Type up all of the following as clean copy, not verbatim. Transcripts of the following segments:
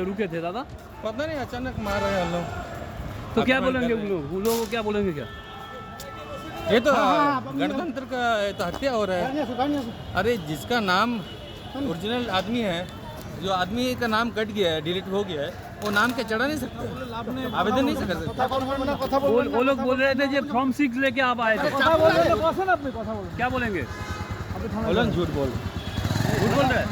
रुके थे दादा, पता नहीं अचानक मार रहे हैं लोग। तो क्या बोलेंगे उन लोगों को क्या बोलेंगे क्या? ये तो गणतंत्र का तो हत्या हो रहा है। अरे जिसका नाम ओरिजिनल आदमी है, जो आदमी का नाम कट गया है, डिलीट हो गया है, वो नाम के चढ़ा नहीं सकते, आवेदन नहीं कर सकते। वो लोग बोल रहे थे जो फॉर्म 6 लेके आप आए थे, क्या बोलेंगे? बोलो झूठ बोल रहे हैं।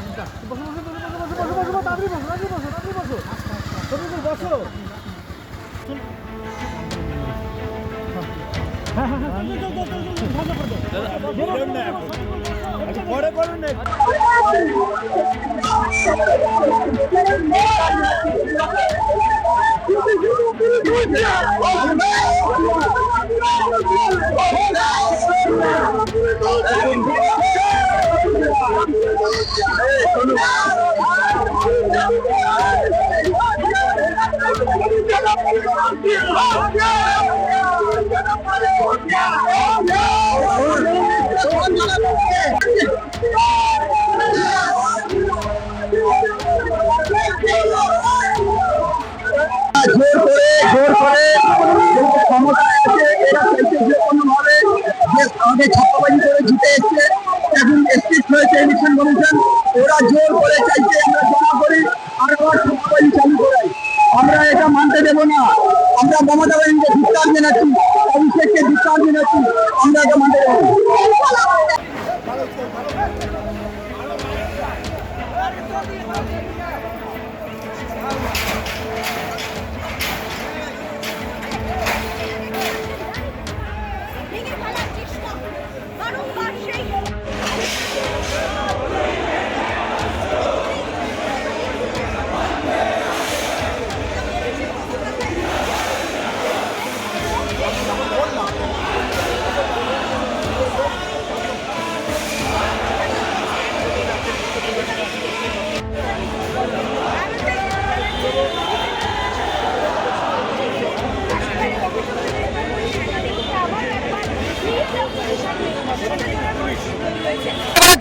আমাদের ছাপ্পাবাজি করে জিতে এসছে, এখন স্ট্রিক্ট হয়েছে ইলেকশন কমিশন। ওরা জোর করে চাইছে আমরা জমা করি আর ছাপ্পাবাজি চালু করাই। আমরা এটা মানতে দেব না। আমরা মমতা ব্যানার্জিকে ধিক্কার জানাচ্ছি, অভিষেককে ধিক্কার জানাচ্ছি, আমরা এটা মানতে দেব না।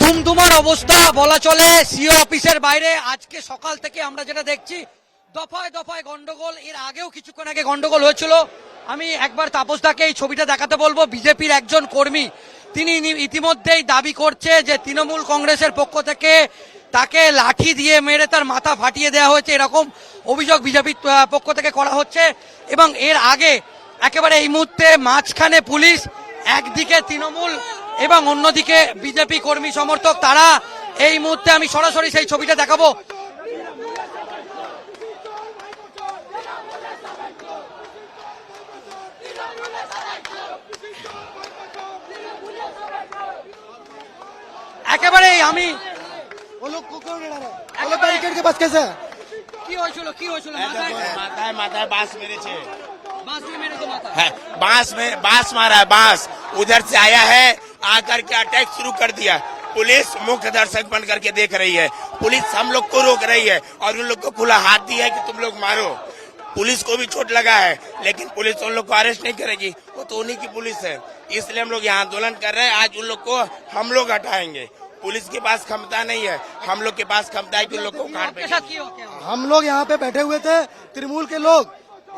ধুমধুমার অবস্থা বলা চলে সিও অফিসের বাইরে। আজকে সকাল থেকে আমরা যেটা দেখছি দফায় দফায় গন্ডগোল। এর আগেও কিছুক্ষণ আগে গন্ডগোল হয়েছিল। আমি একবার তাপসদাকে এই ছবিটা দেখাতে বলবো। বিজেপির একজন কর্মী তিনি ইতিমধ্যেই দাবি করছে যে তৃণমূল কংগ্রেসের পক্ষ থেকে তাকে লাঠি দিয়ে মেরে তার মাথা ফাটিয়ে দেওয়া হয়েছে, এরকম অভিযোগ বিজেপির পক্ষ থেকে করা হচ্ছে। এবং এর আগে একেবারে এই মুহূর্তে মাঝখানে পুলিশ, একদিকে তৃণমূল এবং অন্যদিকে বিজেপি কর্মী সমর্থক, তারা এই মুহূর্তে আমি সরাসরি সেই ছবিটা দেখাবো। একেবারে আমি কি হয়েছিল माथा बांस मेरे छे बांस मारा है। बांस उधर से आया है, आकर के अटैक शुरू कर दिया। पुलिस मुख्य दर्शक बन करके देख रही है। पुलिस हम लोग को रोक रही है और उन लोग को खुला हाथ दिया है कि तुम लोग मारो। पुलिस को भी चोट लगा है, लेकिन पुलिस उन लोग को अरेस्ट नहीं करेगी, वो तो उन्हीं की पुलिस है। इसलिए हम लोग यहाँ आंदोलन कर रहे हैं। आज उन लोग को हम लोग हटाएंगे। पुलिस के पास क्षमता नहीं है, हम लोग के पास क्षमता है कि उन लोग को उखाड़ पे। हम लोग यहाँ पे बैठे हुए थे, तृणमूल के लोग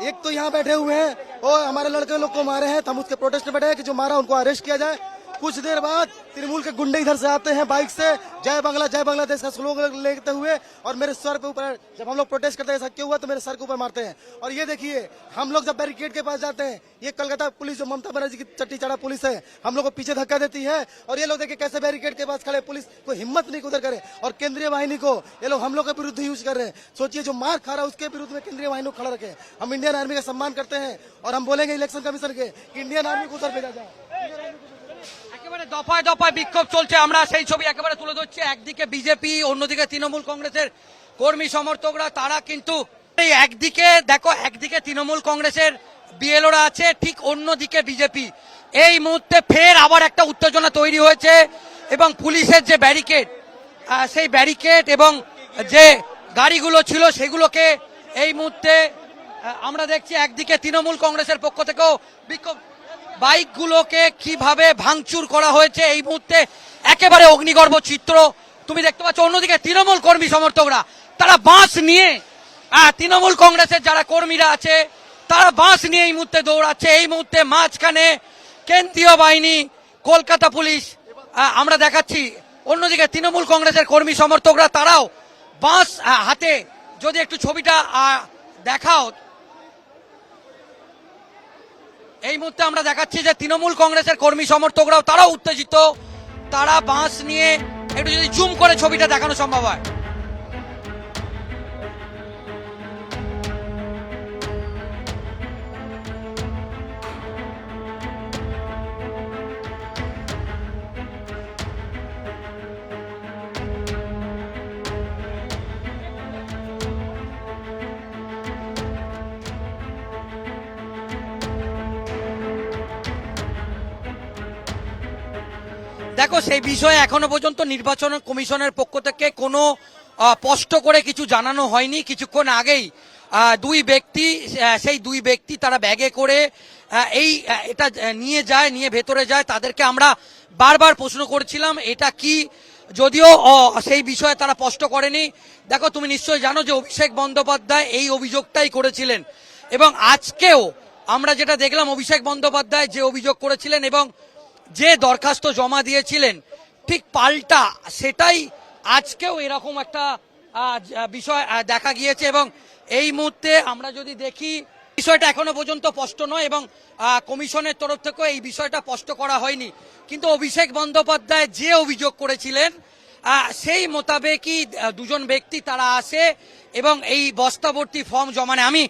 एक तो यहाँ बैठे हुए हैं और हमारे लड़के लोग को मारे हैं, तो हम उसके प्रोटेस्ट में बैठे हैं कि जो मारा उनको अरेस्ट किया जाए। कुछ देर बाद तृणमूल के गुंडे इधर से आते हैं बाइक से, जय बांग्लादेश का स्लोगन लेते हुए, और मेरे सर पे ऊपर, जब हम लोग प्रोटेस्ट करते हैं ऐसा क्यों हुआ तो मेरे सर के ऊपर मारते हैं। और ये देखिए हम लोग जब बैरिकेड के पास जाते हैं, ये कलकत्ता पुलिस जो ममता बनर्जी की चट्टी चढ़ा पुलिस है, हम लोग को पीछे धक्का देती है, और ये लोग देखिए कैसे बैरिकेड के पास खड़े, पुलिस को हिम्मत नहीं उधर करे, और केंद्रीय वाहिनी को ये लोग हम लोग के विरुद्ध यूज कर रहे हैं। सोचिए जो मार खा रहा है उसके विरुद्ध में केंद्रीय वाहिनी को खड़ा रखे। हम इंडियन आर्मी का सम्मान करते हैं और हम बोलेंगे इलेक्शन कमीशन के कि इंडियन आर्मी को उधर भेजा जाए। একেবারে দফায় দফায় বিক্ষোভ চলছে, আমরা সেই ছবি একেবারে তুলে ধরছি। একদিকে বিজেপি, অন্যদিকে তৃণমূল কংগ্রেসের কর্মী সমর্থকরা, তারা কিন্তু এই একদিকে দেখো, একদিকে তৃণমূল কংগ্রেসের বিএলওরা আছে, ঠিক অন্যদিকে বিজেপি। এই মুহূর্তে ফের আবার একটা উত্তেজনা তৈরি হয়েছে এবং পুলিশের যে ব্যারিকেড, সেই ব্যারিকেড এবং যে গাড়িগুলো ছিল সেগুলোকে এই মুহূর্তে আমরা দেখছি একদিকে তৃণমূল কংগ্রেসের পক্ষ থেকেও বিক্ষোভ, বাইকগুলোকে কিভাবে ভাঙচুর করা হয়েছে এই মুহূর্তে একেবারে অগ্নিগর্ভ চিত্র তুমি দেখতে পাচ্ছ। অন্যদিকে তৃণমূল কর্মী সমর্থকরা তারা বাঁশ নিয়ে, তৃণমূল কংগ্রেসের যারা কর্মীরা আছে তারা বাঁশ নিয়ে এই মুহূর্তে দৌড়াচ্ছে। এই মুহূর্তে মাঝখানে কেন্দ্রীয় বাহিনী, কলকাতা পুলিশ আমরা দেখাচ্ছি। অন্যদিকে তৃণমূল কংগ্রেসের কর্মী সমর্থকরা তারাও বাঁশ হাতে, যদি একটু ছবিটা দেখাও, এই মুহূর্তে আমরা দেখাচ্ছি যে তৃণমূল কংগ্রেসের কর্মী সমর্থকরাও তারাও উত্তেজিত, তারা বাঁশ নিয়ে, একটু যদি জুম করে ছবিটা দেখানো সম্ভব হয়। দেখো সেই বিষয়ে এখনো পর্যন্ত নির্বাচন কমিশনের পক্ষ থেকে কোনো স্পষ্ট করে কিছু জানানো হয়নি। কিছুক্ষণ আগেই সেই দুই ব্যক্তি তারা ব্যাগে করে এটা নিয়ে ভেতরে যায়। তাদেরকে আমরা বারবার প্রশ্ন করেছিলাম এটা কি, যদিও সেই বিষয়ে তারা স্পষ্ট করেনি। দেখো তুমি নিশ্চয়ই জানো যে অভিষেক বন্দ্যোপাধ্যায় এই অভিযোগটাই করেছিলেন, এবং আজকেও আমরা যেটা দেখলাম অভিষেক বন্দ্যোপাধ্যায় যে অভিযোগ করেছিলেন এবং যে দরখাস্ত জমা দিয়েছিলেন ঠিক পাল্টা সেটাই আজকেও এরকম একটা বিষয় দেখা গিয়েছে। এবং এই মুহূর্তে আমরা যদি দেখি বিষয়টা এখনো পর্যন্ত স্পষ্ট নয় এবং কমিশনের তরফ থেকেও এই বিষয়টা স্পষ্ট করা হয়নি, কিন্তু অভিষেক বন্দ্যোপাধ্যায় যে অভিযোগ করেছিলেন সেই মোতাবেকই দুজন ব্যক্তি তারা আসে এবং এই বস্তাভর্তি ফর্ম জমা নেয়। আমি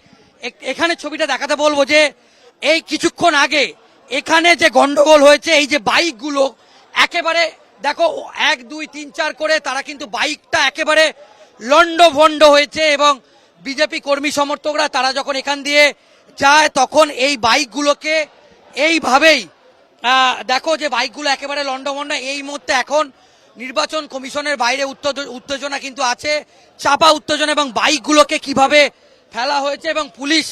এখানে ছবিটা দেখাতে বলবো যে এই কিছুক্ষণ আগে এখানে যে গন্ডগোল হয়েছে, এই যে বাইকগুলো একেবারে দেখো 1 2 3 4 করে তারা কিন্তু বাইকটা একেবারে লন্ডভন্ড হয়েছে, এবং বিজেপি কর্মী সমর্থকরা তারা যখন এখান দিয়ে যায় তখন এই বাইকগুলোকে এইভাবেই দেখো যে বাইকগুলো একেবারে লন্ডভন্ড। এই মুহূর্তে এখন নির্বাচন কমিশনের বাইরে উত্তেজনা কিন্তু আছে, চাপা উত্তেজনা, এবং বাইকগুলোকে কিভাবে ফেলা হয়েছে এবং পুলিশ